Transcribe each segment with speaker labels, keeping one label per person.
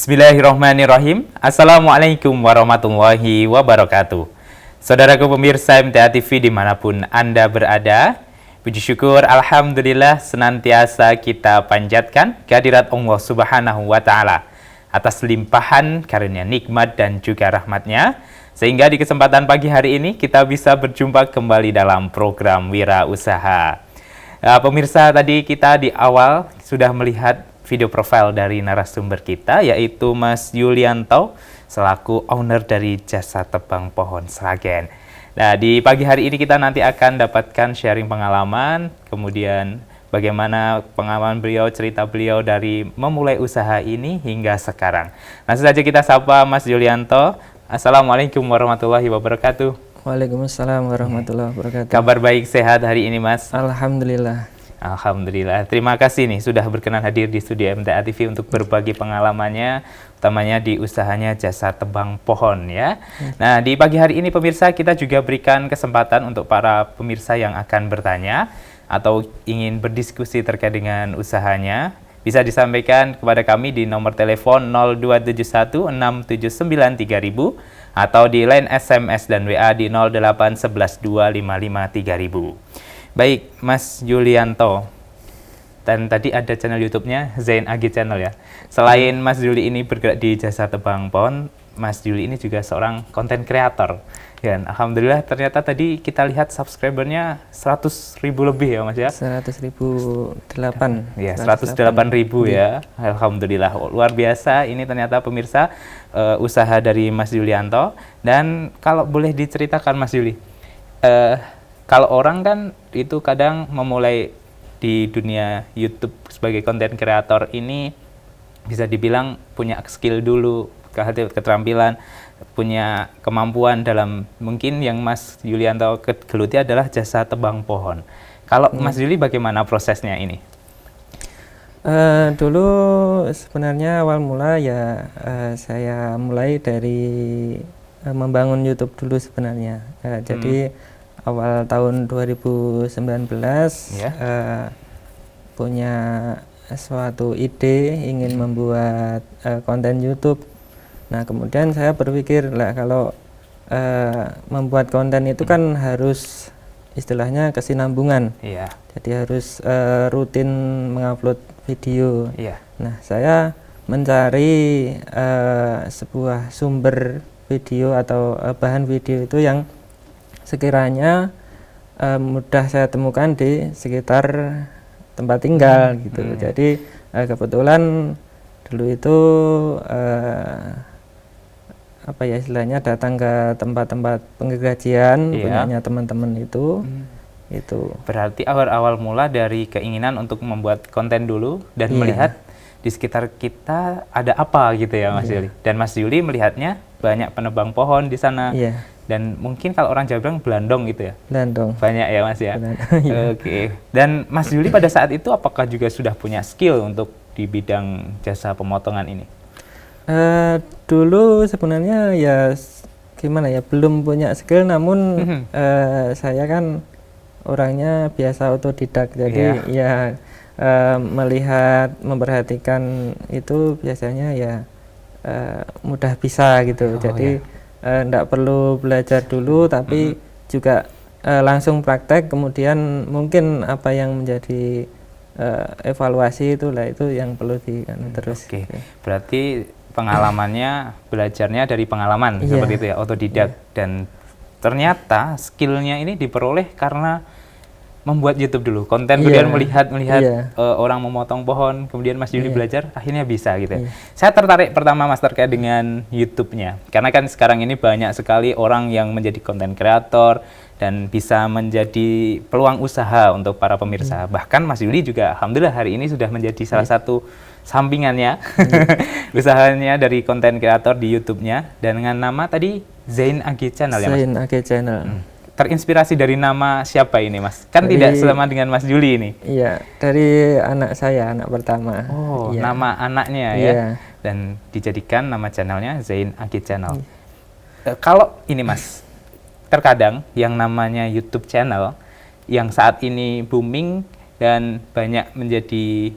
Speaker 1: Bismillahirrahmanirrahim. Assalamualaikum warahmatullahi wabarakatuh. Saudaraku pemirsa MTA TV dimanapun Anda berada, puji syukur Alhamdulillah senantiasa kita panjatkan kehadirat Allah Subhanahu wa Ta'ala atas limpahan karunia nikmat dan juga rahmatnya, sehingga di kesempatan pagi hari ini kita bisa berjumpa kembali dalam program Wira Usaha. Pemirsa, tadi kita di awal sudah melihat video profil dari narasumber kita, yaitu Mas Yulianto selaku owner dari Jasa Tebang Pohon Sragen. Nah, di pagi hari ini kita nanti akan dapatkan sharing pengalaman, kemudian bagaimana pengalaman beliau, cerita beliau dari memulai usaha ini hingga sekarang. Langsung saja kita sapa Mas Yulianto. Assalamualaikum warahmatullahi wabarakatuh.
Speaker 2: Waalaikumsalam warahmatullahi wabarakatuh.
Speaker 1: Kabar baik, sehat hari ini, Mas?
Speaker 2: Alhamdulillah.
Speaker 1: Alhamdulillah. Terima kasih nih sudah berkenan hadir di studio MTA TV untuk berbagi pengalamannya, utamanya di usahanya Jasa Tebang Pohon ya. Nah, di pagi hari ini pemirsa, kita juga berikan kesempatan untuk para pemirsa yang akan bertanya atau ingin berdiskusi terkait dengan usahanya, bisa disampaikan kepada kami di nomor telepon 0271 679 3000 atau di line SMS dan WA di 0811 255 3000. Baik, Mas Yulianto, dan tadi ada channel YouTube-nya Zain AG Channel ya. Selain Mas Yuli ini bergerak di Jasa Tebang Pohon, Mas Yuli ini juga seorang konten kreator. Dan alhamdulillah ternyata tadi kita lihat subscribernya 100.000 lebih ya, Mas ya.
Speaker 2: 100.008.
Speaker 1: Ya, 108.000 ya. Alhamdulillah, luar biasa. Ini ternyata pemirsa usaha dari Mas Yulianto. Dan kalau boleh diceritakan Mas Yuli, kalau orang kan itu kadang memulai di dunia YouTube sebagai konten kreator ini bisa dibilang punya skill dulu, keterampilan, punya kemampuan dalam mungkin yang Mas Yulianto geluti adalah jasa tebang pohon. Kalau Mas Yuli bagaimana prosesnya ini?
Speaker 2: Dulu sebenarnya awal mula ya saya mulai dari membangun YouTube dulu sebenarnya. Jadi awal tahun 2019 punya suatu ide ingin membuat konten YouTube. Nah, kemudian saya berpikir lah kalau membuat konten itu kan harus istilahnya kesinambungan. Jadi harus rutin mengupload video. Nah, saya mencari sebuah sumber video atau bahan video itu yang sekiranya mudah saya temukan di sekitar tempat tinggal gitu. Jadi kebetulan dulu itu apa ya istilahnya datang ke tempat-tempat penggajian punyanya teman-teman itu. Itu
Speaker 1: berarti awal mula dari keinginan untuk membuat konten dulu dan melihat di sekitar kita ada apa gitu ya Mas Yuli. Dan Mas Yuli melihatnya banyak penebang pohon di sana. Dan mungkin kalau orang Jawa bilang belandong gitu ya.
Speaker 2: Belandong.
Speaker 1: Banyak ya Mas ya. Oke. Dan Mas Yuli pada saat itu apakah juga sudah punya skill untuk di bidang jasa pemotongan ini?
Speaker 2: Dulu sebenarnya ya gimana ya, belum punya skill, namun saya kan orangnya biasa otodidak. Jadi melihat, memperhatikan itu biasanya ya mudah bisa gitu. Jadi enggak perlu belajar dulu, tapi juga langsung praktek, kemudian mungkin apa yang menjadi evaluasi itulah itu yang perlu terus.
Speaker 1: Berarti pengalamannya belajarnya dari pengalaman seperti itu ya, otodidak. Dan ternyata skillnya ini diperoleh karena membuat YouTube dulu, konten kemudian melihat orang memotong pohon, kemudian Mas Yuli belajar, akhirnya bisa gitu. Saya tertarik pertama Mas terkait dengan YouTube-nya, karena kan sekarang ini banyak sekali orang yang menjadi konten kreator dan bisa menjadi peluang usaha untuk para pemirsa. Bahkan Mas Yuli juga alhamdulillah hari ini sudah menjadi salah satu sampingannya, usahanya dari konten kreator di YouTube-nya, dan dengan nama tadi Zain AG Channel ya Mas?
Speaker 2: Zain AG Channel.
Speaker 1: Terinspirasi dari nama siapa ini Mas? Kan tidak sama dengan Mas Yuli ini.
Speaker 2: Iya, dari anak saya, anak pertama.
Speaker 1: Oh, nama anaknya ya. Dan dijadikan nama channelnya Zain AG Channel. Kalau ini Mas, terkadang yang namanya YouTube channel yang saat ini booming dan banyak menjadi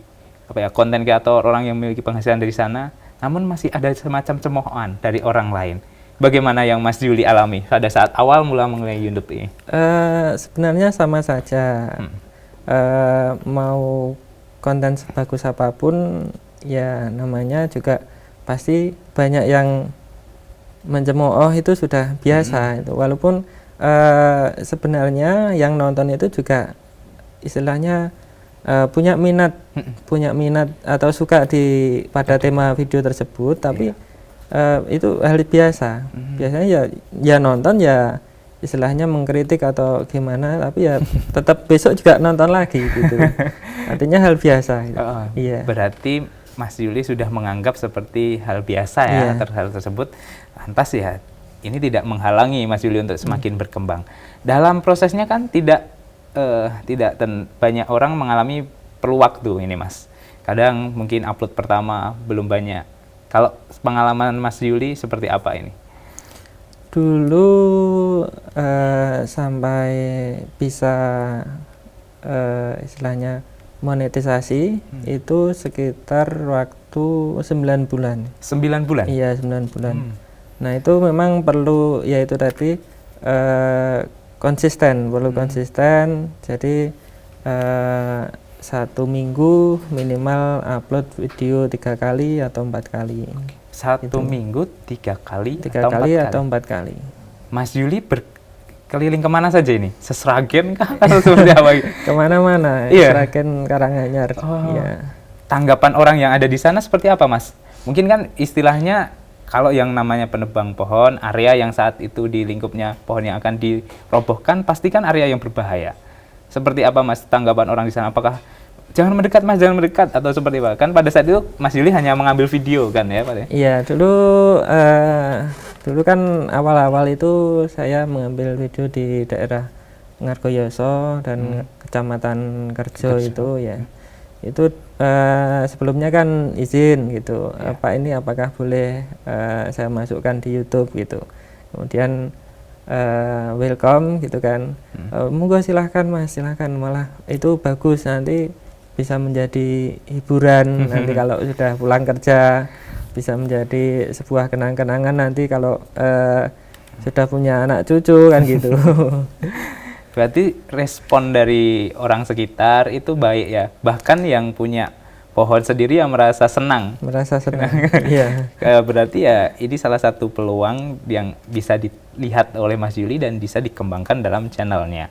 Speaker 1: konten kreator, orang yang memiliki penghasilan dari sana, namun masih ada semacam cemoohan dari orang lain. Bagaimana yang Mas Juli alami pada saat awal mula mengenai YouTube ini?
Speaker 2: Sebenarnya sama saja. Mau konten sebagus apapun, ya namanya juga pasti banyak yang mencemooh, itu sudah biasa. Itu walaupun sebenarnya yang nonton itu juga istilahnya punya minat atau suka pada tema video tersebut, tapi itu hal biasa. Biasanya ya nonton, ya istilahnya mengkritik atau gimana, tapi ya tetap besok juga nonton lagi gitu. Artinya hal biasa gitu. Iya.
Speaker 1: Berarti Mas Juli sudah menganggap seperti hal biasa ya, hal tersebut. Lantas ya ini tidak menghalangi Mas Juli untuk semakin berkembang. Dalam prosesnya kan tidak banyak orang mengalami perlu waktu ini, Mas. Kadang mungkin upload pertama belum banyak. Kalau pengalaman Mas Juli seperti apa ini?
Speaker 2: Dulu sampai bisa istilahnya monetisasi itu sekitar waktu 9 bulan.
Speaker 1: 9 bulan?
Speaker 2: Iya, 9 bulan. Nah, itu memang perlu, yaitu tadi konsisten, konsisten. Jadi 1 minggu minimal upload video 3 kali atau 4 kali.
Speaker 1: 1 minggu 3 kali,
Speaker 2: 3 kali atau 4 kali.
Speaker 1: Mas Juli berkeliling kemana saja ini? Sesragen kah atau seperti apa?
Speaker 2: Kemana-mana, Sragen, Karanganyar. Ya.
Speaker 1: Tanggapan orang yang ada di sana seperti apa, Mas? Mungkin kan istilahnya kalau yang namanya penebang pohon, area yang saat itu di lingkupnya pohon yang akan dirobohkan pasti kan area yang berbahaya. Seperti apa, Mas, tanggapan orang di sana? Apakah jangan mendekat, Mas, jangan mendekat, atau seperti apa? Kan pada saat itu Mas Juli hanya mengambil video kan ya, Pak?
Speaker 2: Iya, dulu kan awal-awal itu saya mengambil video di daerah Ngargoyoso dan Kecamatan Kerjo itu ya. Itu sebelumnya kan izin gitu. Apakah boleh saya masukkan di YouTube gitu. Kemudian welcome gitu kan. Monggo silahkan, Mas, silahkan, malah itu bagus, nanti bisa menjadi hiburan nanti kalau sudah pulang kerja, bisa menjadi sebuah kenang-kenangan nanti kalau sudah punya anak cucu kan gitu.
Speaker 1: Berarti respon dari orang sekitar itu baik ya, bahkan yang punya pohon sendiri yang merasa senang. Iya. Berarti ya ini salah satu peluang yang bisa dilihat oleh Mas Juli dan bisa dikembangkan dalam channelnya.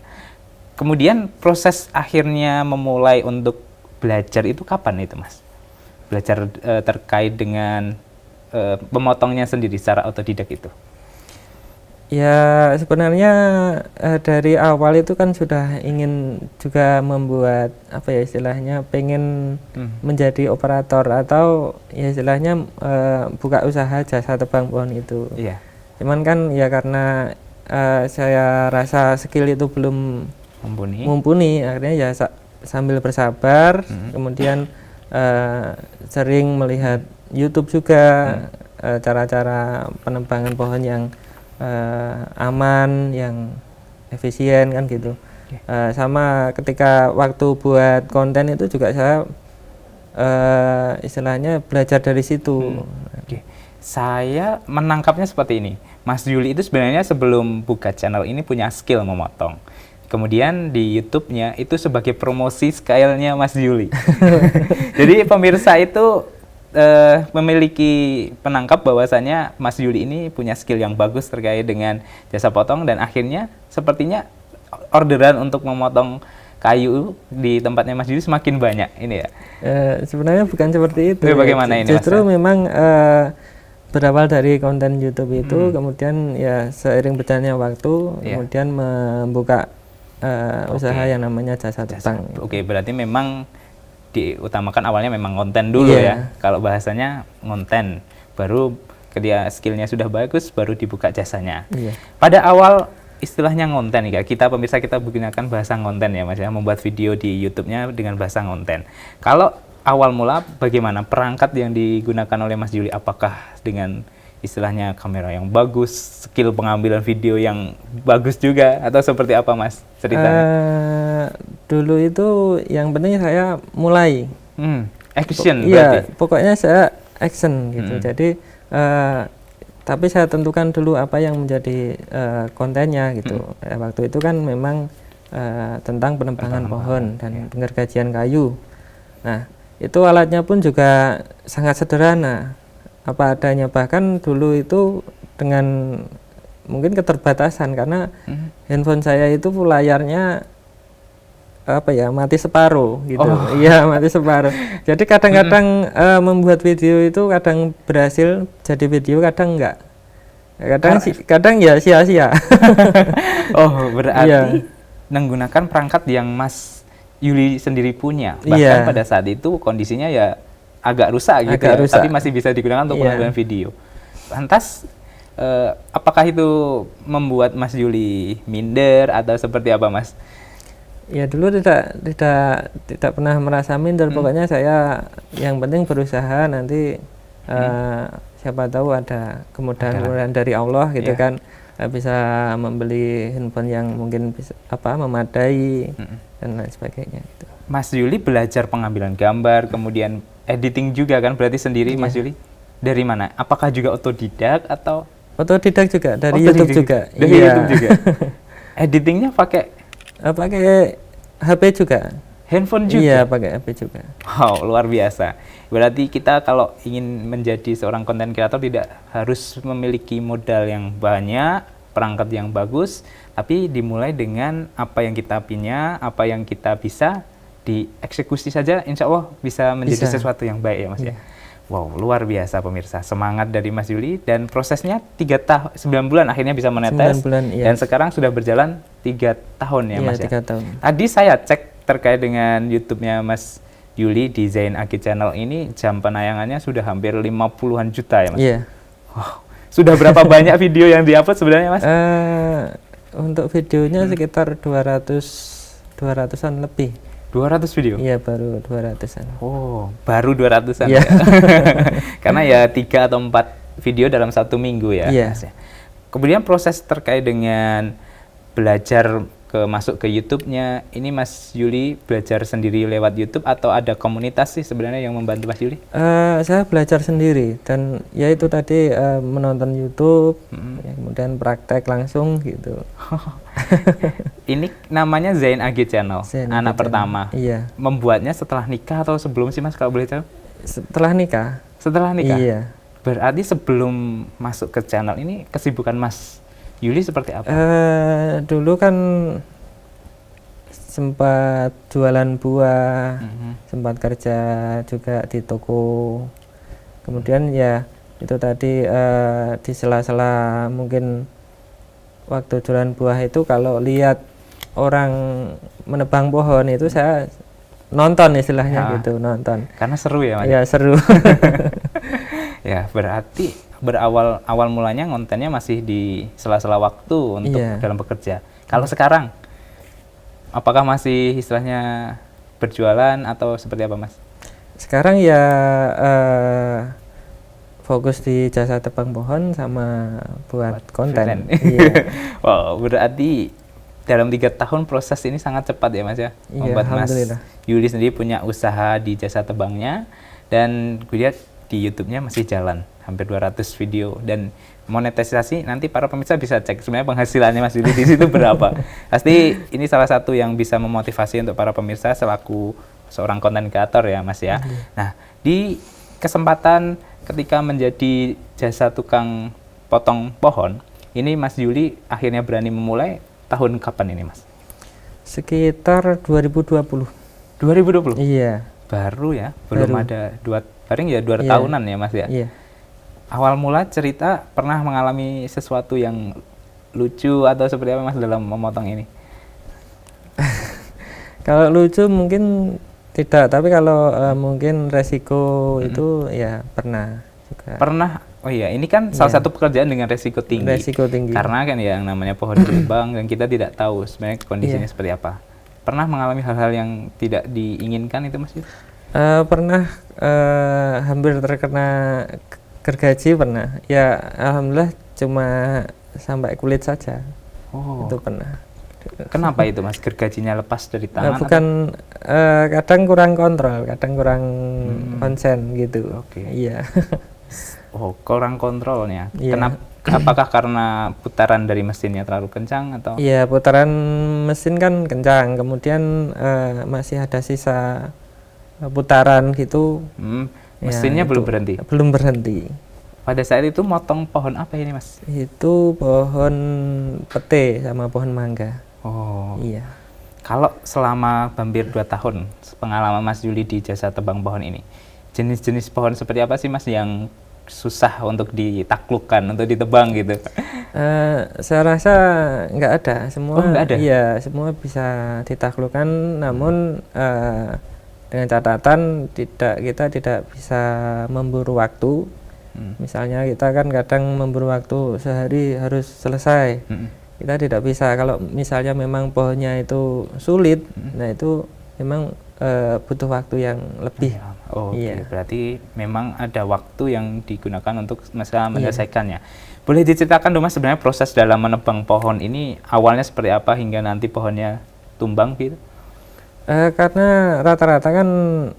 Speaker 1: Kemudian proses akhirnya memulai untuk belajar itu kapan itu, Mas? Belajar terkait dengan memotongnya sendiri secara otodidak itu.
Speaker 2: Ya sebenarnya dari awal itu kan sudah ingin juga membuat istilahnya pengen menjadi operator atau ya istilahnya buka usaha jasa tebang pohon itu. Iya. Cuman kan ya karena saya rasa skill itu belum mumpuni, akhirnya ya sambil bersabar, kemudian sering melihat YouTube juga cara-cara penebangan pohon yang aman, yang efisien kan gitu. Sama ketika waktu buat konten itu juga saya istilahnya belajar dari situ.
Speaker 1: Saya menangkapnya seperti ini, Mas Juli itu sebenarnya sebelum buka channel ini punya skill memotong. Kemudian di YouTube-nya itu sebagai promosi skill-nya Mas Juli. Jadi pemirsa itu memiliki penangkap bahwasannya Mas Juli ini punya skill yang bagus terkait dengan jasa potong, dan akhirnya sepertinya orderan untuk memotong kayu di tempatnya Mas Juli semakin banyak ini ya.
Speaker 2: Sebenarnya bukan seperti itu.
Speaker 1: Bagaimana ini,
Speaker 2: justru Mas? Memang berawal dari konten YouTube itu, kemudian ya seiring berjalannya waktu, kemudian membuka usaha yang namanya jasa tebang.
Speaker 1: Berarti memang diutamakan awalnya memang konten dulu ya. Kalau bahasanya konten, baru ketika skillnya sudah bagus, baru dibuka jasanya. Pada awal istilahnya konten ya, pemirsa kita menggunakan bahasa konten ya, Mas ya, membuat video di YouTube-nya dengan bahasa konten. Kalau awal mula bagaimana perangkat yang digunakan oleh Mas Juli? Apakah dengan istilahnya kamera yang bagus, skill pengambilan video yang bagus juga, atau seperti apa, Mas, ceritanya?
Speaker 2: Dulu itu yang penting saya mulai
Speaker 1: action
Speaker 2: berarti. Pokoknya saya action gitu. Jadi tapi saya tentukan dulu apa yang menjadi kontennya gitu. Waktu itu kan memang tentang penebangan pohon dan penggergajian kayu. Nah, itu alatnya pun juga sangat sederhana, apa adanya. Bahkan dulu itu dengan mungkin keterbatasan karena handphone saya itu layarnya apa ya, mati separuh gitu. Iya, mati separuh. Jadi kadang-kadang membuat video itu kadang berhasil jadi video, kadang enggak. Kadang ya sia-sia.
Speaker 1: Oh, berarti menggunakan perangkat yang Mas Yuli sendiri punya. Bahkan pada saat itu kondisinya ya agak rusak gitu, tapi masih bisa digunakan untuk pengambilan video. Lantas apakah itu membuat Mas Yuli minder atau seperti apa, Mas?
Speaker 2: Ya dulu tidak pernah merasa minder. Pokoknya saya yang penting berusaha, nanti siapa tahu ada kemudahan dari Allah gitu kan, bisa membeli handphone yang mungkin bisa memadai dan lain sebagainya gitu.
Speaker 1: Mas Yuli belajar pengambilan gambar, kemudian editing juga kan, berarti sendiri Mas Yuli? Dari mana? Apakah juga otodidak atau?
Speaker 2: Otodidak juga, dari YouTube juga.
Speaker 1: Dari YouTube juga. Editingnya pakai
Speaker 2: HP juga.
Speaker 1: Handphone juga?
Speaker 2: Iya, pakai HP juga.
Speaker 1: Wow, luar biasa. Berarti kita kalau ingin menjadi seorang konten kreator tidak harus memiliki modal yang banyak, perangkat yang bagus, tapi dimulai dengan apa yang kita punya, apa yang kita bisa dieksekusi saja, insya Allah bisa menjadi sesuatu yang baik ya, Mas ya. Wow, luar biasa pemirsa. Semangat dari Mas Yuli, dan prosesnya 9 bulan akhirnya bisa menetes.
Speaker 2: 9 bulan,
Speaker 1: dan sekarang sudah berjalan 3 tahun ya, Mas ya.
Speaker 2: 3 tahun.
Speaker 1: Tadi saya cek terkait dengan YouTube-nya Mas Yuli di Zain Agi Channel ini, jam penayangannya sudah hampir 50-an juta ya, Mas.
Speaker 2: Iya.
Speaker 1: Wow. Sudah berapa banyak video yang diupload sebenarnya, Mas?
Speaker 2: Untuk videonya sekitar 200-an lebih.
Speaker 1: 200 video?
Speaker 2: Iya, baru 200-an.
Speaker 1: Oh, baru 200-an
Speaker 2: ya.
Speaker 1: Karena ya 3 atau 4 video dalam 1 minggu ya.
Speaker 2: Iya.
Speaker 1: Mas, ya. Kemudian proses terkait dengan belajar masuk ke YouTube-nya, ini Mas Yuli belajar sendiri lewat YouTube atau ada komunitas sih sebenarnya yang membantu Mas Yuli?
Speaker 2: Saya belajar sendiri, dan ya itu tadi menonton YouTube, ya, kemudian praktek langsung gitu.
Speaker 1: Ini namanya Zain Agi Channel, anak pertama.
Speaker 2: Iya.
Speaker 1: Membuatnya setelah nikah atau sebelum sih, Mas, kalau boleh tahu?
Speaker 2: Setelah nikah.
Speaker 1: Setelah nikah?
Speaker 2: Iya.
Speaker 1: Berarti sebelum masuk ke channel ini kesibukan Mas Yuli seperti apa?
Speaker 2: Dulu kan sempat jualan buah, sempat kerja juga di toko. Kemudian ya itu tadi di sela-sela mungkin waktu jualan buah itu, kalau lihat orang menebang pohon itu saya nonton, istilahnya gitu, nonton.
Speaker 1: Karena seru ya, Mas?
Speaker 2: Iya, seru.
Speaker 1: Ya, berarti awal mulanya kontennya masih di sela-sela waktu untuk dalam bekerja. Kalau sekarang, apakah masih istilahnya berjualan atau seperti apa, Mas?
Speaker 2: Sekarang ya fokus di jasa tebang pohon sama buat konten. Iya.
Speaker 1: Wow, berarti dalam 3 tahun proses ini sangat cepat ya, Mas ya?
Speaker 2: Iya,
Speaker 1: membuat Mas Yuli sendiri punya usaha di jasa tebangnya, dan gue lihat di YouTube-nya masih jalan hampir 200 video, dan monetisasi nanti para pemirsa bisa cek sebenarnya penghasilannya Mas Yuli di situ berapa. Pasti ini salah satu yang bisa memotivasi untuk para pemirsa selaku seorang konten kreator ya, Mas ya. Nah, di kesempatan ketika menjadi jasa tukang potong pohon, ini Mas Yuli akhirnya berani memulai tahun kapan ini, Mas?
Speaker 2: Sekitar 2020.
Speaker 1: 2020?
Speaker 2: Iya.
Speaker 1: Baru ya, belum ada 2 tahunan ya, Mas ya.
Speaker 2: Iya.
Speaker 1: Awal mula cerita pernah mengalami sesuatu yang lucu atau seperti apa, Mas, dalam memotong ini?
Speaker 2: Kalau lucu mungkin tidak, tapi kalau mungkin resiko itu ya pernah juga.
Speaker 1: Pernah. Oh iya, ini kan salah satu pekerjaan dengan resiko tinggi.
Speaker 2: Resiko tinggi.
Speaker 1: Karena kan ya yang namanya pohon tumbang dan kita tidak tahu sebenarnya kondisinya seperti apa. Pernah mengalami hal-hal yang tidak diinginkan itu, Mas?
Speaker 2: Pernah hampir terkena gergaji, pernah. Ya alhamdulillah cuma sampai kulit saja.
Speaker 1: Oh.
Speaker 2: Itu pernah.
Speaker 1: Kenapa itu Mas gergajinya lepas dari tangan?
Speaker 2: Bukan, kadang kurang kontrol, kadang kurang konsen gitu.
Speaker 1: Oke.
Speaker 2: Iya.
Speaker 1: Oh, kurang kontrolnya.
Speaker 2: Iya.
Speaker 1: Apakah karena putaran dari mesinnya terlalu kencang atau?
Speaker 2: Iya, putaran mesin kan kencang, kemudian masih ada sisa putaran gitu. Ya,
Speaker 1: Mesinnya belum
Speaker 2: itu
Speaker 1: berhenti.
Speaker 2: belum berhenti.
Speaker 1: Pada saat itu motong pohon apa ini Mas?
Speaker 2: Itu pohon pete sama pohon mangga.
Speaker 1: Oh,
Speaker 2: Iya.
Speaker 1: kalau selama hampir 2 tahun pengalaman Mas Juli di jasa tebang pohon ini, jenis-jenis pohon seperti apa sih Mas yang susah untuk ditaklukkan, untuk ditebang gitu?
Speaker 2: Saya rasa nggak ada, semua.
Speaker 1: Oh, nggak ada?
Speaker 2: Iya, semua bisa ditaklukkan, namun dengan catatan kita tidak bisa memburu waktu. Misalnya kita kan kadang memburu waktu sehari harus selesai. Kita tidak bisa. Kalau misalnya memang pohonnya itu sulit, nah itu memang butuh waktu yang lebih.
Speaker 1: Oh,
Speaker 2: Iya.
Speaker 1: berarti memang ada waktu yang digunakan untuk masalah menyelesaikannya. Boleh diceritakan dong Mas sebenarnya proses dalam menebang pohon ini awalnya seperti apa hingga nanti pohonnya tumbang gitu?
Speaker 2: Karena rata-rata kan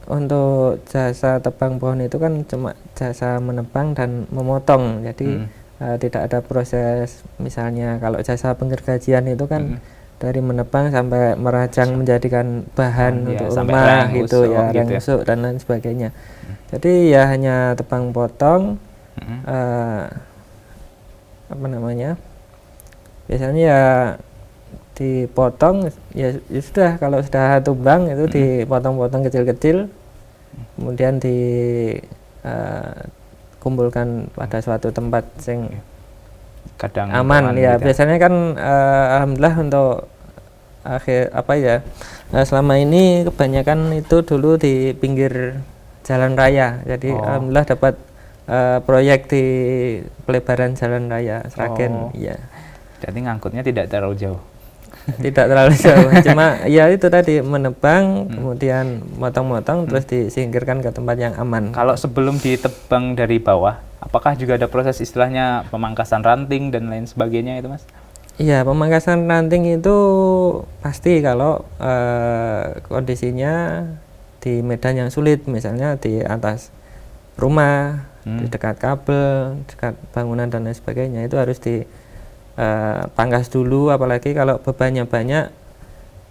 Speaker 2: untuk jasa tebang pohon itu kan cuma jasa menebang dan memotong, jadi tidak ada proses. Misalnya kalau jasa penggergajian itu kan dari menebang sampai merajang menjadikan bahan untuk rumah gitu ya, rusuk dan lain sebagainya. Jadi ya hanya tebang potong, apa namanya, biasanya ya dipotong, ya sudah, kalau sudah tumbang itu dipotong-potong kecil-kecil, kemudian dikumpulkan pada suatu tempat yang
Speaker 1: kadang
Speaker 2: aman ya.
Speaker 1: gitu.
Speaker 2: Biasanya kan alhamdulillah untuk selama ini kebanyakan itu dulu di pinggir jalan raya, jadi alhamdulillah dapat proyek di pelebaran jalan raya Sragen. Iya.
Speaker 1: Jadi ngangkutnya tidak terlalu jauh.
Speaker 2: Tidak terlalu jauh, cuma ya itu tadi menebang, kemudian motong-motong, terus disingkirkan ke tempat yang aman.
Speaker 1: Kalau sebelum ditebang dari bawah, apakah juga ada proses istilahnya pemangkasan ranting dan lain sebagainya itu Mas?
Speaker 2: Iya, pemangkasan ranting itu pasti kalau kondisinya di medan yang sulit, misalnya di atas rumah, di dekat kabel, dekat bangunan dan lain sebagainya, itu harus pangkas dulu, apalagi kalau bebannya banyak,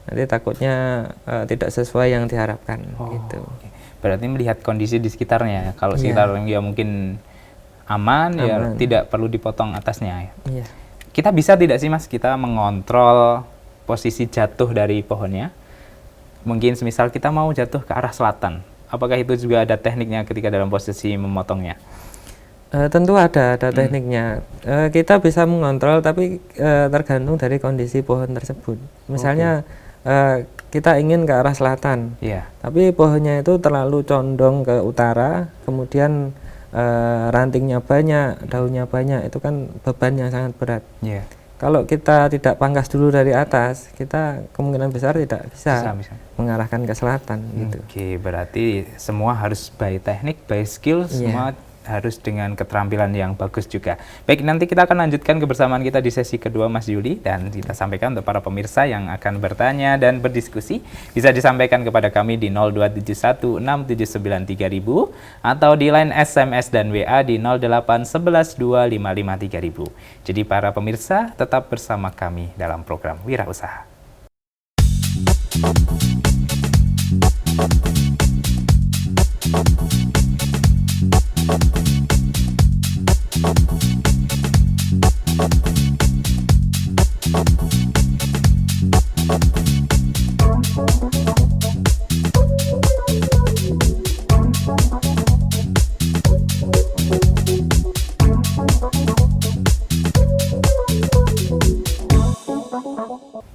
Speaker 2: nanti takutnya tidak sesuai yang diharapkan. Gitu.
Speaker 1: Berarti melihat kondisi di sekitarnya, kalau sekitarnya ya mungkin aman, ya tidak perlu dipotong atasnya.
Speaker 2: Iya.
Speaker 1: Kita bisa tidak sih Mas kita mengontrol posisi jatuh dari pohonnya? Mungkin semisal kita mau jatuh ke arah selatan, apakah itu juga ada tekniknya ketika dalam posisi memotongnya?
Speaker 2: Tentu ada tekniknya. Kita bisa mengontrol, tapi tergantung dari kondisi pohon tersebut. Misalnya kita ingin ke arah selatan, tapi pohonnya itu terlalu condong ke utara, kemudian rantingnya banyak, daunnya banyak, itu kan beban yang sangat berat. Kalau kita tidak pangkas dulu dari atas, kita kemungkinan besar tidak bisa mengarahkan ke selatan. Gitu.
Speaker 1: Oke, berarti semua harus by teknik, by skill, semua harus dengan keterampilan yang bagus juga. Baik, nanti kita akan lanjutkan kebersamaan kita di sesi kedua Mas Juli, dan kita sampaikan untuk para pemirsa yang akan bertanya dan berdiskusi, bisa disampaikan kepada kami di 02716793000 atau di line SMS dan WA di 08112553000. Jadi para pemirsa tetap bersama kami dalam program Wirausaha.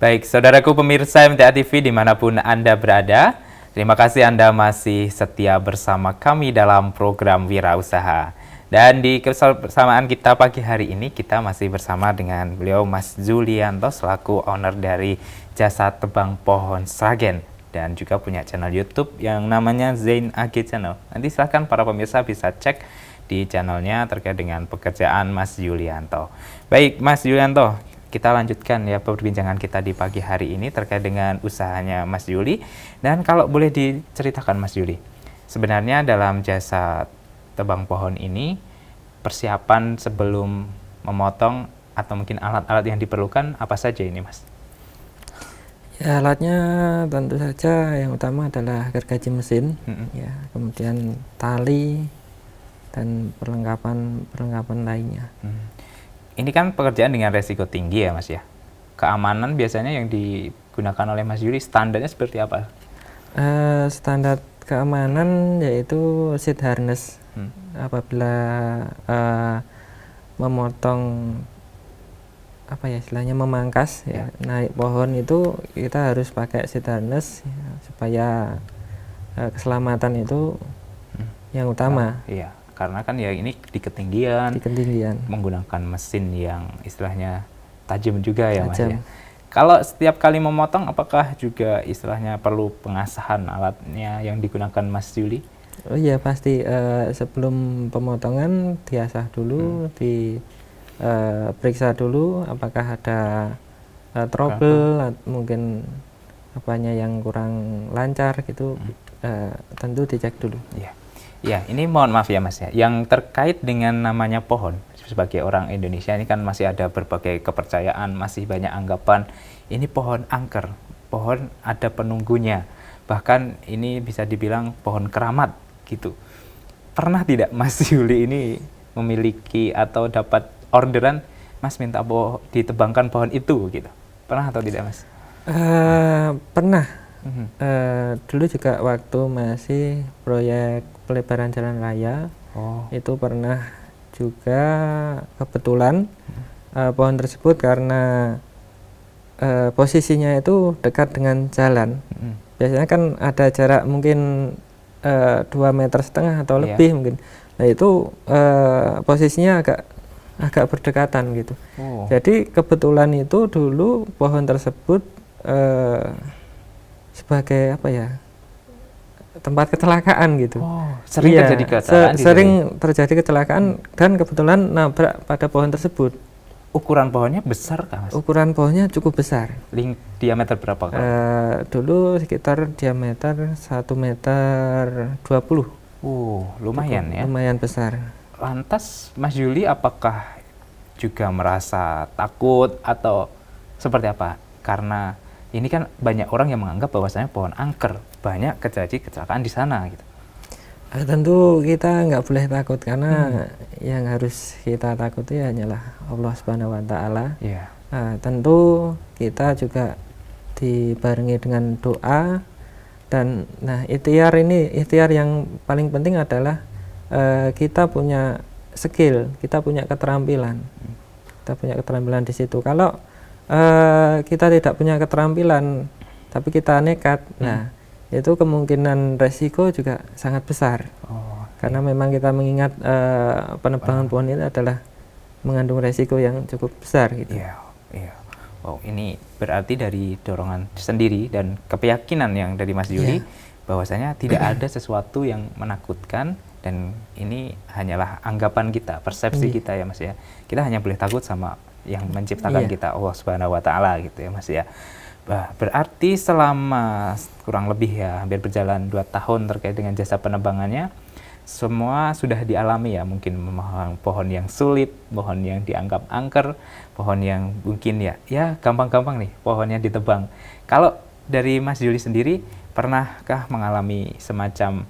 Speaker 1: Baik, saudaraku pemirsa MTA TV dimanapun Anda berada, terima kasih Anda masih setia bersama kami dalam program Wirausaha. Dan di kebersamaan kita pagi hari ini, kita masih bersama dengan beliau Mas Julianto selaku owner dari Jasa Tebang Pohon Sragen, dan juga punya channel YouTube yang namanya Zain AG Channel. Nanti silahkan para pemirsa bisa cek di channelnya terkait dengan pekerjaan Mas Julianto. Baik, Mas Julianto, kita lanjutkan ya perbincangan kita di pagi hari ini terkait dengan usahanya Mas Juli. Dan kalau boleh diceritakan Mas Juli, sebenarnya dalam jasa tebang pohon ini, persiapan sebelum memotong atau mungkin alat-alat yang diperlukan apa saja ini Mas?
Speaker 2: Ya, alatnya tentu saja yang utama adalah gergaji mesin, ya, kemudian tali dan perlengkapan lainnya.
Speaker 1: Ini kan pekerjaan dengan resiko tinggi ya Mas ya. Keamanan biasanya yang digunakan oleh Mas Juli standarnya seperti apa?
Speaker 2: Standar keamanan yaitu seat harness. Apabila memotong apa ya istilahnya memangkas ya naik pohon itu kita harus pakai seat harness ya, supaya keselamatan itu yang utama.
Speaker 1: Iya. Karena kan ya ini di ketinggian, menggunakan mesin yang istilahnya tajam juga ya Mas ya. Kalau setiap kali memotong apakah juga istilahnya perlu pengasahan alatnya yang digunakan Mas Juli?
Speaker 2: Oh iya pasti, sebelum pemotongan diasah dulu, diperiksa dulu apakah ada trouble, mungkin apanya yang kurang lancar gitu, tentu dicek dulu.
Speaker 1: Ya, ini mohon maaf ya Mas ya, yang terkait dengan namanya pohon, sebagai orang Indonesia ini kan masih ada berbagai kepercayaan, masih banyak anggapan, ini pohon angker, pohon ada penunggunya, bahkan ini bisa dibilang pohon keramat gitu. Pernah tidak Mas Juli ini memiliki atau dapat orderan, Mas minta ditebangkan pohon itu gitu? Pernah atau tidak Mas?
Speaker 2: Pernah. Dulu juga waktu masih proyek pelebaran jalan raya, itu pernah juga kebetulan pohon tersebut karena posisinya itu dekat dengan jalan. Biasanya kan ada jarak mungkin 2,5 meter atau lebih mungkin. Nah itu posisinya agak berdekatan gitu. Jadi kebetulan itu dulu pohon tersebut sebagai apa ya, tempat kecelakaan gitu.
Speaker 1: Sering terjadi kecelakaan?
Speaker 2: Sering terjadi kecelakaan dan kebetulan nabrak pada pohon tersebut.
Speaker 1: Ukuran pohonnya besar kah Mas?
Speaker 2: Ukuran pohonnya cukup besar.
Speaker 1: Diameter berapa kah?
Speaker 2: Dulu sekitar diameter 1,20 meter.
Speaker 1: Lumayan ya.
Speaker 2: Lumayan besar.
Speaker 1: Lantas Mas Juli apakah juga merasa takut atau seperti apa? Karena ini kan banyak orang yang menganggap bahwasanya pohon angker, banyak terjadi kecelakaan di sana gitu.
Speaker 2: Tentu kita nggak boleh takut karena yang harus kita takuti hanyalah Allah Subhanahu Wa Taala. Tentu kita juga dibarengi dengan doa dan ikhtiar yang paling penting adalah kita punya skill, kita punya keterampilan, di situ. Kalau kita tidak punya keterampilan tapi kita nekat, itu kemungkinan resiko juga sangat besar. Karena memang kita mengingat penebangan pohon itu adalah mengandung resiko yang cukup besar gitu.
Speaker 1: Wow, ini berarti dari dorongan sendiri dan keyakinan yang dari Mas Juli bahwasanya tidak ada sesuatu yang menakutkan, dan ini hanyalah anggapan kita, persepsi kita ya Mas ya. Kita hanya boleh takut sama yang menciptakan kita, Allah Subhanahu Wa Taala gitu ya Mas ya. Berarti selama kurang lebih ya hampir berjalan 2 tahun terkait dengan jasa penebangannya, semua sudah dialami ya, mungkin memahami pohon yang sulit, pohon yang dianggap angker, pohon yang mungkin ya gampang-gampang nih pohonnya ditebang. Kalau dari Mas Juli sendiri, pernahkah mengalami semacam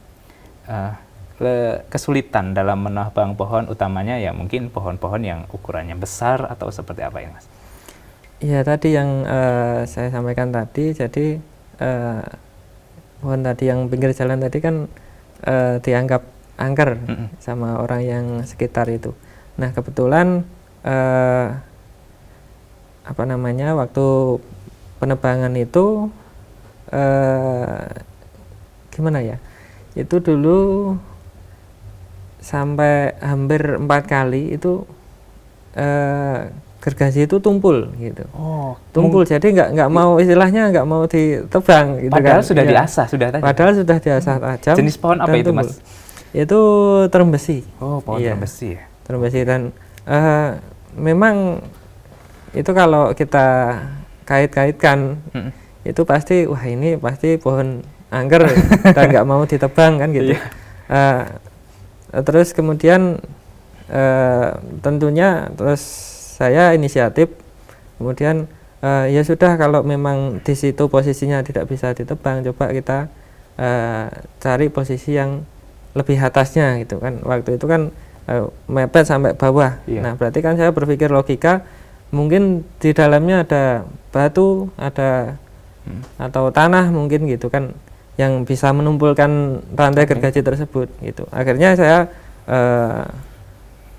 Speaker 1: kesulitan dalam menebang pohon, utamanya ya mungkin pohon-pohon yang ukurannya besar atau seperti apa ini Mas?
Speaker 2: Ya tadi yang saya sampaikan tadi, jadi pohon tadi yang pinggir jalan tadi kan dianggap angker sama orang yang sekitar itu. Nah kebetulan waktu penebangan itu gimana ya? Itu dulu sampai hampir 4 kali itu gergaji itu tumpul gitu. Tumpul, jadi nggak mau, istilahnya nggak mau ditebang gitu.
Speaker 1: Padahal sudah diasah, sudah tadi.
Speaker 2: Padahal sudah diasah tajam.
Speaker 1: Jenis pohon apa itu Mas?
Speaker 2: Itu terembesi.
Speaker 1: Pohon terembesi ya.
Speaker 2: Terembesi, dan memang itu kalau kita kait-kaitkan itu pasti wah ini pasti pohon angker dan nggak mau ditebang kan gitu. Terus kemudian tentunya terus saya inisiatif kemudian ya sudah kalau memang di situ posisinya tidak bisa ditebang, coba kita cari posisi yang lebih atasnya gitu kan. Waktu itu kan mepet sampai bawah. Nah berarti kan saya berpikir logika mungkin di dalamnya ada batu, ada atau tanah mungkin gitu kan yang bisa menumpulkan rantai gergaji tersebut gitu. Akhirnya saya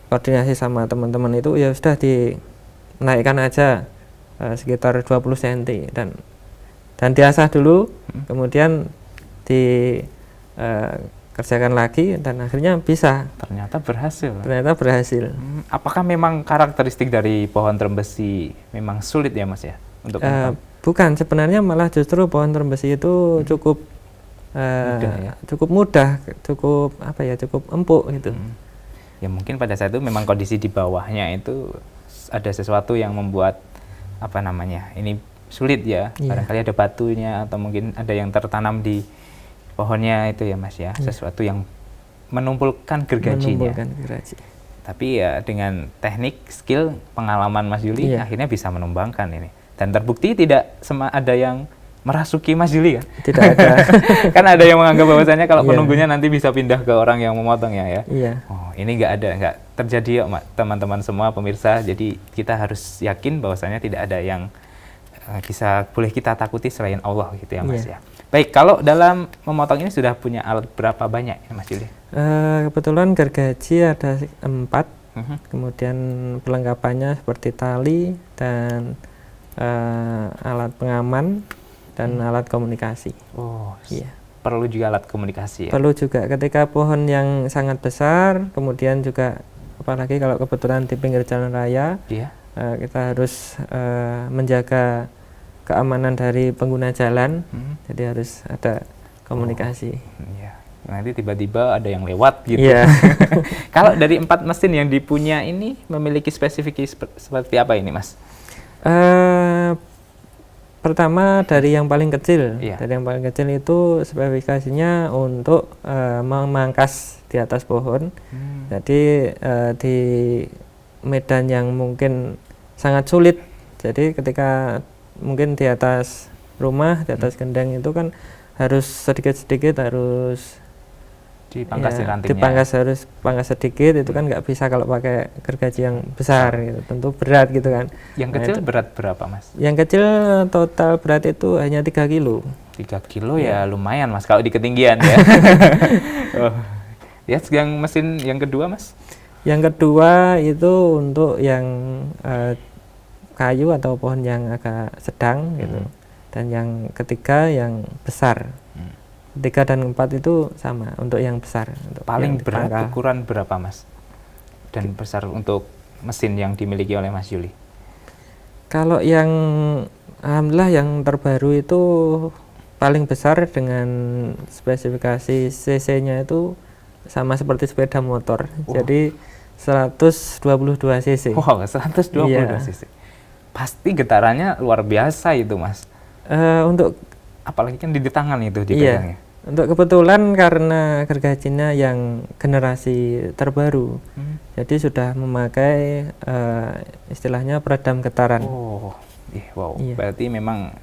Speaker 2: koordinasi sama teman-teman itu ya sudah dinaikkan aja sekitar 20 cm dan diasah dulu, kemudian kerjakan lagi dan akhirnya bisa.
Speaker 1: Ternyata berhasil. Apakah memang karakteristik dari pohon terembesi memang sulit ya Mas ya untuk
Speaker 2: bukan, sebenarnya malah justru pohon terembesi itu cukup mudah, cukup empuk gitu.
Speaker 1: Ya mungkin pada saat itu memang kondisi di bawahnya itu ada sesuatu yang membuat ini sulit ya. Barangkali ada batunya atau mungkin ada yang tertanam di pohonnya itu ya Mas ya, sesuatu yang menumpulkan gergajinya. Tapi ya dengan teknik, skill, pengalaman Mas Yuli akhirnya bisa menumbangkan ini. Dan terbukti tidak ada yang merasuki Mas Yuli kan?
Speaker 2: Tidak ada.
Speaker 1: Kan ada yang menganggap bahwasanya kalau penunggunya nanti bisa pindah ke orang yang memotongnya ya. Oh ini nggak terjadi ya teman-teman semua pemirsa. Jadi kita harus yakin bahwasanya tidak ada yang boleh kita takuti selain Allah gitu ya Mas ya. Baik, kalau dalam memotong ini sudah punya alat berapa banyak ya Mas Yuli?
Speaker 2: Kebetulan gergaji ada 4, kemudian perlengkapannya seperti tali dan alat pengaman dan alat komunikasi.
Speaker 1: Oh, iya. Perlu juga alat komunikasi ya?
Speaker 2: Perlu juga ketika pohon yang sangat besar, kemudian juga apalagi kalau kebetulan di pinggir jalan raya, kita harus menjaga keamanan dari pengguna jalan, jadi harus ada komunikasi.
Speaker 1: Nanti tiba-tiba ada yang lewat gitu. Kalau dari 4 mesin yang dipunya ini memiliki spesifikasi seperti apa ini Mas?
Speaker 2: Pertama dari yang paling kecil, dari yang paling kecil itu spesifikasinya untuk memangkas di atas pohon. Jadi di medan yang mungkin sangat sulit, jadi ketika mungkin di atas rumah, di atas gendang itu kan harus sedikit-sedikit harus
Speaker 1: dipangkas rantingnya.
Speaker 2: Harus pangkas sedikit, itu kan nggak bisa kalau pakai gergaji yang besar gitu, tentu berat gitu kan.
Speaker 1: Yang kecil berat berapa Mas?
Speaker 2: Yang kecil total berat itu hanya 3 kilo.
Speaker 1: 3 kilo ya lumayan Mas kalau di ketinggian ya. Yang mesin yang kedua Mas?
Speaker 2: Yang kedua itu untuk yang kayu atau pohon yang agak sedang gitu. Dan yang ketiga yang besar. 3 dan 4 itu sama untuk yang besar. Untuk
Speaker 1: paling berat ukuran berapa Mas? Dan besar untuk mesin yang dimiliki oleh Mas Yuli?
Speaker 2: Kalau yang alhamdulillah yang terbaru itu paling besar dengan spesifikasi cc-nya itu sama seperti sepeda motor. Jadi 122 cc.
Speaker 1: Wow, 122 cc. Pasti getarannya luar biasa itu Mas.
Speaker 2: Untuk
Speaker 1: apalagi kan di tangan itu dipegangnya.
Speaker 2: Untuk kebetulan karena gergajinya yang generasi terbaru, jadi sudah memakai istilahnya peredam getaran.
Speaker 1: Wow. Berarti memang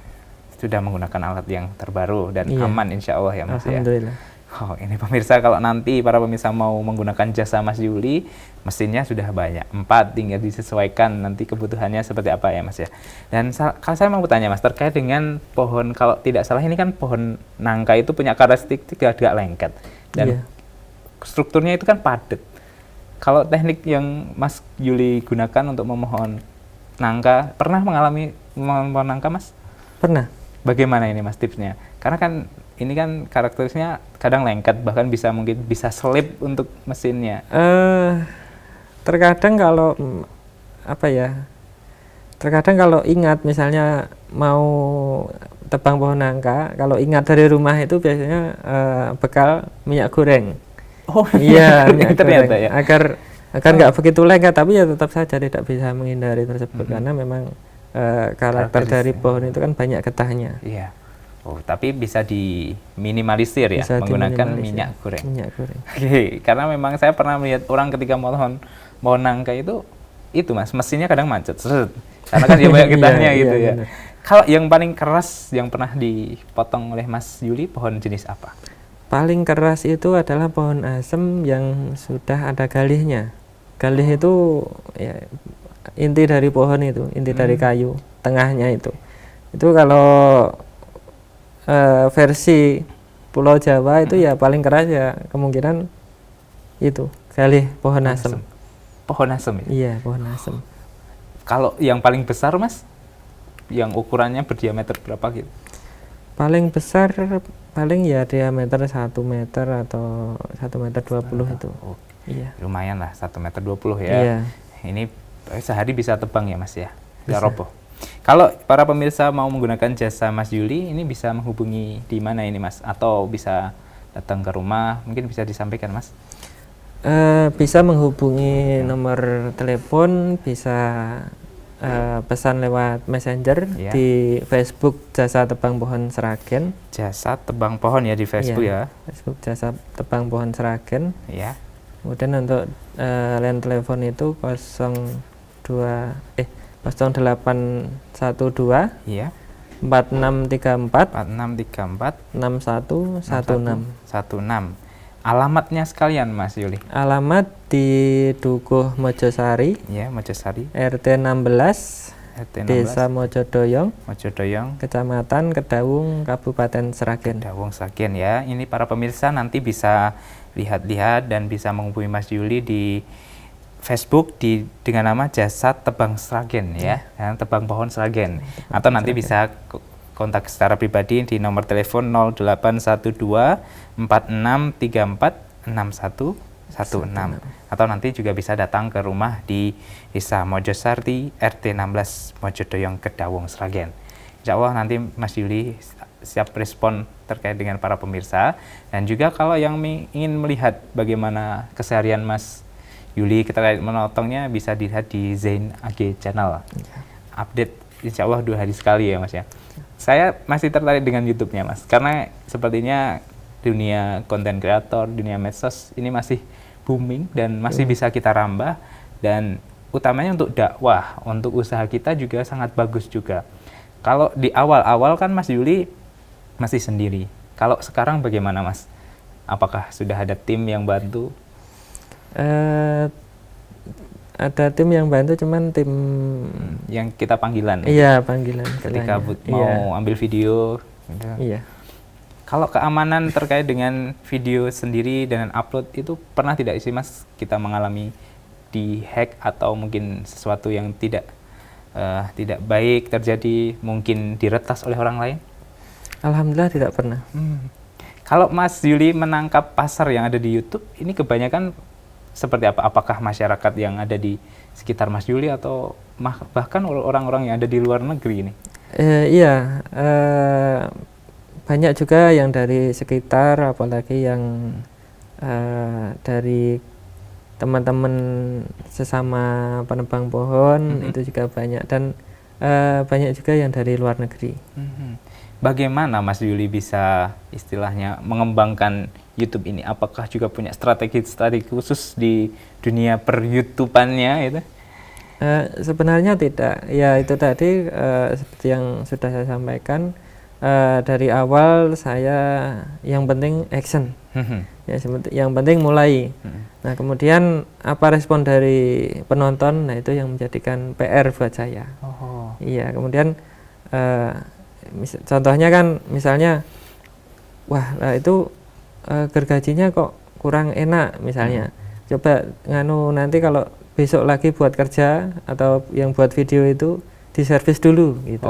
Speaker 1: sudah menggunakan alat yang terbaru dan aman insya Allah ya Mas.
Speaker 2: Alhamdulillah.
Speaker 1: Ini pemirsa, kalau nanti para pemirsa mau menggunakan jasa Mas Yuli, mesinnya sudah banyak, 4, tinggal disesuaikan nanti kebutuhannya seperti apa ya Mas ya. Dan kalau saya mau bertanya Mas, terkait dengan pohon, kalau tidak salah ini kan pohon nangka itu punya karakteristik agak lengket dan strukturnya itu kan padat. Kalau teknik yang Mas Yuli gunakan untuk memohon nangka, pernah mengalami memohon nangka Mas?
Speaker 2: Pernah.
Speaker 1: Bagaimana ini Mas tipsnya? Karena kan ini kan karakteristiknya kadang lengket, bahkan mungkin bisa selip untuk mesinnya.
Speaker 2: Terkadang kalau terkadang kalau ingat misalnya mau tebang pohon nangka, kalau ingat dari rumah itu biasanya bekal minyak goreng.
Speaker 1: Iya,
Speaker 2: minyak goreng.
Speaker 1: ya.
Speaker 2: Akan nggak begitu lengket, tapi ya tetap saja tidak bisa menghindari tersebut karena memang karakter dari pohon itu kan banyak getahnya.
Speaker 1: Iya. Oh, tapi bisa diminimalisir ya
Speaker 2: Bisa
Speaker 1: menggunakan
Speaker 2: diminimalisir.
Speaker 1: minyak goreng.
Speaker 2: Minyak goreng.
Speaker 1: Oke, karena memang saya pernah melihat orang ketika mohon nangka itu Mas, mesinnya kadang macet. Seret. Karena kan dia banyak getahnya
Speaker 2: Iya,
Speaker 1: gitu
Speaker 2: iya,
Speaker 1: ya.
Speaker 2: benar.
Speaker 1: Kalau yang paling keras yang pernah dipotong oleh Mas Yuli pohon jenis apa?
Speaker 2: Paling keras itu adalah pohon asem yang sudah ada galihnya. Galih itu ya, inti dari pohon itu, inti dari kayu, tengahnya itu. Itu kalau versi Pulau Jawa itu ya paling keras ya kemungkinan itu galih pohon asem.
Speaker 1: Pohon asem ya?
Speaker 2: Iya, pohon asem.
Speaker 1: Kalau yang paling besar Mas, yang ukurannya berdiameter berapa gitu?
Speaker 2: Paling besar paling ya diameter 1 meter atau 1,20 meter itu.
Speaker 1: Oh,
Speaker 2: Iya.
Speaker 1: lumayan lah 1,20 meter ya.
Speaker 2: Iya.
Speaker 1: Ini sehari bisa tebang ya Mas ya? Nggak
Speaker 2: Bisa.
Speaker 1: roboh. Kalau para pemirsa mau menggunakan jasa Mas Yuli, ini bisa menghubungi di mana ini Mas? Atau bisa datang ke rumah, mungkin bisa disampaikan Mas?
Speaker 2: Bisa menghubungi nomor telepon, bisa pesan lewat messenger
Speaker 1: Iya.
Speaker 2: di Facebook Jasa Tebang Pohon Seragen.
Speaker 1: Jasa tebang pohon ya di Facebook
Speaker 2: Iya,
Speaker 1: ya?
Speaker 2: Facebook Jasa Tebang Pohon Seragen.
Speaker 1: Iya.
Speaker 2: Kemudian untuk line telepon itu 0812
Speaker 1: Iya.
Speaker 2: 4634
Speaker 1: 4634
Speaker 2: 6116.
Speaker 1: 16. Alamatnya sekalian Mas Yuli.
Speaker 2: Alamat di Dukuh Mojosari,
Speaker 1: Ya, Mojosari,
Speaker 2: RT 16,
Speaker 1: RT 16,
Speaker 2: Desa Mojodoyong,
Speaker 1: Mojodoyong,
Speaker 2: Kecamatan Kedawung, Kabupaten Seragen.
Speaker 1: Dawung Sragen ya. Ini para pemirsa nanti bisa lihat-lihat dan bisa menghubungi Mas Yuli di Facebook dengan nama Jasa Tebang Sragen ya, Tebang Pohon Sragen. Atau nanti bisa kontak secara pribadi di nomor telepon 0812 4634 6116. Atau nanti juga bisa datang ke rumah di Desa Mojosari, RT 16, Mojodoyong, Kedawung, Sragen. Insya Allah nanti Mas Yuli siap respon terkait dengan para pemirsa. Dan juga kalau yang ingin melihat bagaimana keseharian Mas Yuli terkait menotongnya, bisa dilihat di Zain AG Channel. Update insya Allah 2 hari sekali ya Mas ya. Saya masih tertarik dengan YouTube-nya Mas, karena sepertinya dunia konten kreator, dunia medsos ini masih booming dan masih bisa kita rambah, dan utamanya untuk dakwah, untuk usaha kita juga sangat bagus juga. Kalau di awal-awal kan Mas Yuli masih sendiri. Kalau sekarang bagaimana Mas? Apakah sudah ada tim yang bantu?
Speaker 2: Ada tim yang bantu, cuman tim
Speaker 1: yang kita panggilan.
Speaker 2: iya panggilan
Speaker 1: Ketika
Speaker 2: istilahnya.
Speaker 1: mau ambil video. Gitu.
Speaker 2: Iya.
Speaker 1: Kalau keamanan terkait dengan video sendiri dan upload itu pernah tidak sih Mas kita mengalami di hack atau mungkin sesuatu yang tidak baik terjadi, mungkin diretas oleh orang lain?
Speaker 2: Alhamdulillah tidak pernah.
Speaker 1: Kalau Mas Yuli menangkap pasar yang ada di YouTube, ini kebanyakan seperti apa? Apakah masyarakat yang ada di sekitar Mas Yuli atau bahkan orang-orang yang ada di luar negeri ini?
Speaker 2: Iya, banyak juga yang dari sekitar, apalagi yang dari teman-teman sesama penebang pohon itu juga banyak, dan banyak juga yang dari luar negeri.
Speaker 1: Bagaimana Mas Yuli bisa istilahnya mengembangkan YouTube ini? Apakah juga punya strategi khusus di dunia per-YouTubannya itu?
Speaker 2: Sebenarnya tidak. Ya itu tadi seperti yang sudah saya sampaikan, dari awal saya yang penting action. Ya, yang penting mulai. Nah, kemudian apa respon dari penonton? Nah, itu yang menjadikan PR buat saya. Iya, kemudian contohnya kan misalnya, wah itu gergajinya kok kurang enak misalnya. Coba nanti kalau besok lagi buat kerja atau yang buat video itu diservis dulu gitu.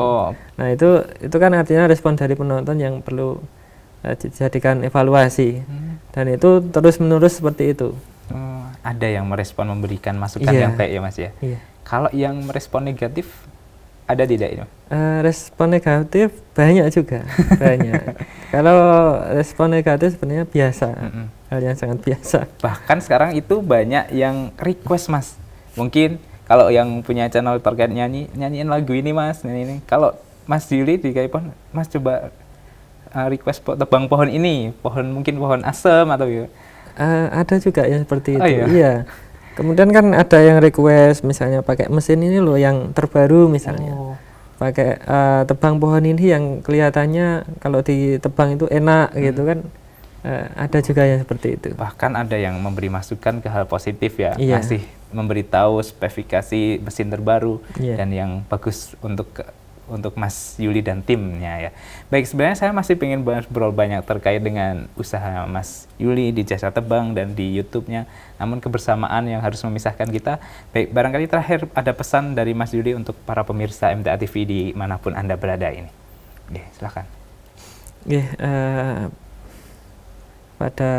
Speaker 2: Nah, itu kan artinya respon dari penonton yang perlu dijadikan evaluasi. Dan itu terus-menerus seperti itu.
Speaker 1: Ada yang merespon, memberikan masukan yang baik ya Mas ya.
Speaker 2: Iya.
Speaker 1: Kalau yang merespon negatif, Ada tidak ini?
Speaker 2: Respon negatif banyak juga, banyak. Kalau respon negatif sebenarnya biasa, hal yang sangat biasa.
Speaker 1: Bahkan sekarang itu banyak yang request Mas. Mungkin kalau yang punya channel terkait nyanyiin lagu ini Mas, ini. Kalau Mas Yuli di Kaipon, Mas coba request tebang pohon ini, mungkin pohon asem atau gitu.
Speaker 2: Ada juga yang seperti itu.
Speaker 1: Iya.
Speaker 2: Iya. Kemudian kan ada yang request misalnya pakai mesin ini loh yang terbaru misalnya. Pakai tebang pohon ini yang kelihatannya kalau ditebang itu enak gitu kan. Ada juga yang seperti itu.
Speaker 1: Bahkan ada yang memberi masukan ke hal positif ya.
Speaker 2: Iya.
Speaker 1: Masih memberitahu spesifikasi mesin terbaru dan yang bagus untuk Mas Yuli dan timnya ya. Baik, sebenarnya saya masih pengen ngobrol banyak terkait dengan usaha Mas Yuli di Jasa Tebang dan di YouTube-nya. Namun kebersamaan yang harus memisahkan kita. Baik, barangkali terakhir ada pesan dari Mas Yuli untuk para pemirsa MTA TV di manapun Anda berada ini. Oke, silakan.
Speaker 2: Pada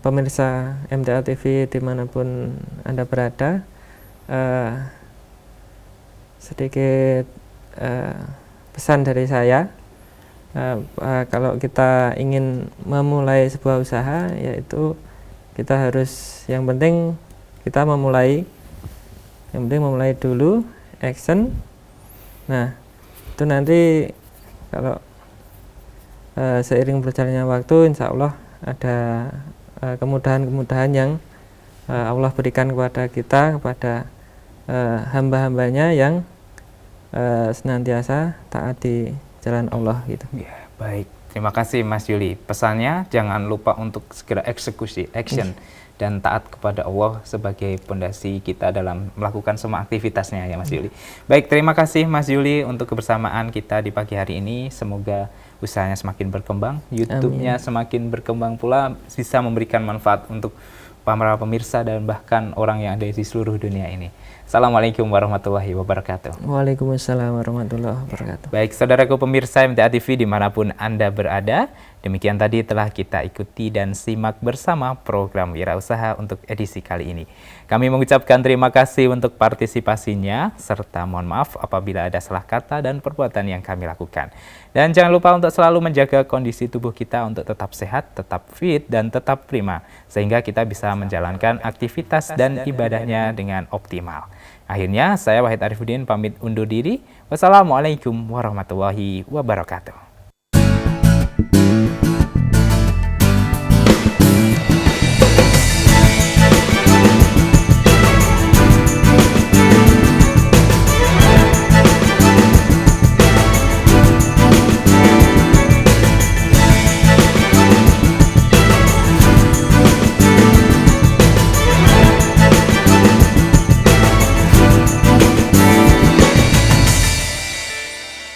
Speaker 2: pemirsa MTA TV dimanapun Anda berada, sedikit pesan dari saya, kalau kita ingin memulai sebuah usaha, yaitu kita harus, yang penting kita memulai dulu, action. Nah, itu nanti kalau seiring berjalannya waktu, insya Allah ada kemudahan-kemudahan yang Allah berikan kepada kita, kepada hamba-hambanya yang senantiasa taat di jalan Allah gitu.
Speaker 1: Ya, baik. Terima kasih Mas Yuli. Pesannya jangan lupa untuk segera eksekusi, action dan taat kepada Allah sebagai pondasi kita dalam melakukan semua aktivitasnya ya Mas Yuli. Baik, terima kasih Mas Yuli untuk kebersamaan kita di pagi hari ini. Semoga usahanya semakin berkembang, YouTube-nya semakin berkembang pula, bisa memberikan manfaat untuk para pemirsa dan bahkan orang yang ada di seluruh dunia ini. Assalamualaikum warahmatullahi wabarakatuh.
Speaker 2: Waalaikumsalam warahmatullahi wabarakatuh.
Speaker 1: Baik, saudaraku pemirsa MTA TV dimanapun Anda berada, demikian tadi telah kita ikuti dan simak bersama program Wirausaha untuk edisi kali ini. Kami mengucapkan terima kasih untuk partisipasinya, serta mohon maaf apabila ada salah kata dan perbuatan yang kami lakukan. Dan jangan lupa untuk selalu menjaga kondisi tubuh kita untuk tetap sehat, tetap fit, dan tetap prima, sehingga kita bisa menjalankan aktivitas dan ibadahnya dengan optimal. Akhirnya, saya Wahid Arifuddin pamit undur diri. Wassalamualaikum warahmatullahi wabarakatuh.